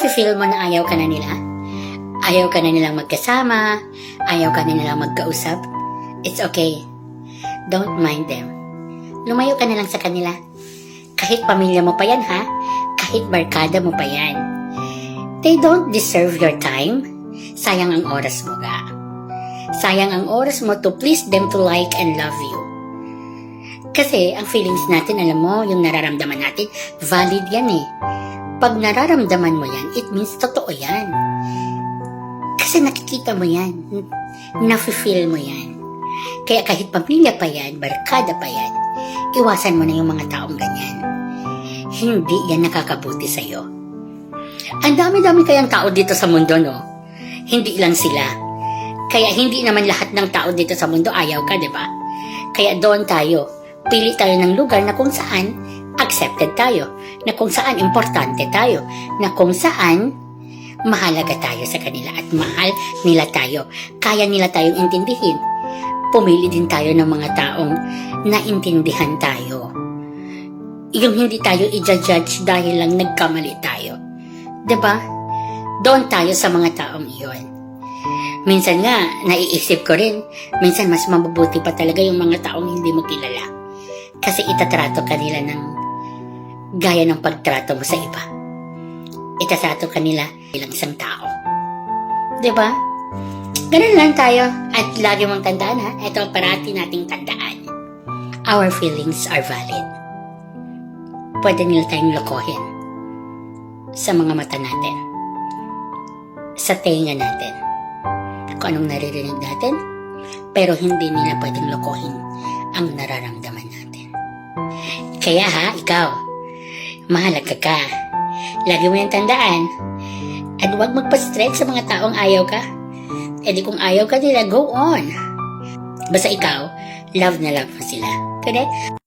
nafe-feel mo na ayaw ka na nila? Ayaw ka na nilang magkasama? Ayaw ka na nilang magkausap? It's okay. Don't mind them. Lumayo ka na lang sa kanila. Kahit pamilya mo pa yan, ha? Kahit barkada mo pa yan. They don't deserve your time. Sayang ang oras mo, ga. Sayang ang oras mo to please them to like and love you. Kasi ang feelings natin, alam mo, yung nararamdaman natin, valid yan eh. Pag nararamdaman mo yan, it means totoo yan. Kasi nakikita mo yan. Nafe-feel mo yan. Kaya kahit pamilya pa yan, barkada pa yan, iwasan mo na yung mga taong ganyan. Hindi yan nakakabuti sa'yo. Ang dami-dami kayang tao dito sa mundo, no? Hindi lang sila. Kaya hindi naman lahat ng tao dito sa mundo ayaw ka, di ba? Kaya doon tayo. Pili tayo ng lugar na kung saan accepted tayo, na kung saan importante tayo, na kung saan mahalaga tayo sa kanila at mahal nila tayo. Kaya nila tayong intindihin. Pumili din tayo ng mga taong naintindihan tayo. Yung hindi tayo i-judge dahil lang nagkamali tayo. Diba? Doon tayo sa mga taong iyon. Minsan nga, naiisip ko rin, minsan mas mabubuti pa talaga yung mga taong hindi mo kilala. Kasi itatrato ka nila ng gaya ng pagtrato mo sa iba. Itatrato ka nila bilang isang tao. Diba? Ganun lang tayo. At lagi mong tandaan, ha? Ito ang parati nating tandaan. Our feelings are valid. Pwede nila tayong lokohin sa mga mata natin, sa tenga natin, kung anong naririnig natin, pero hindi nila pwedeng lokohin ang nararamdaman natin. Kaya ha, ikaw, mahalaga ka. Lagi mo yung tandaan. At huwag magpa-stretch sa mga taong ayaw ka. E di kung ayaw ka nila, go on. Basta ikaw, love na love mo sila. Correct?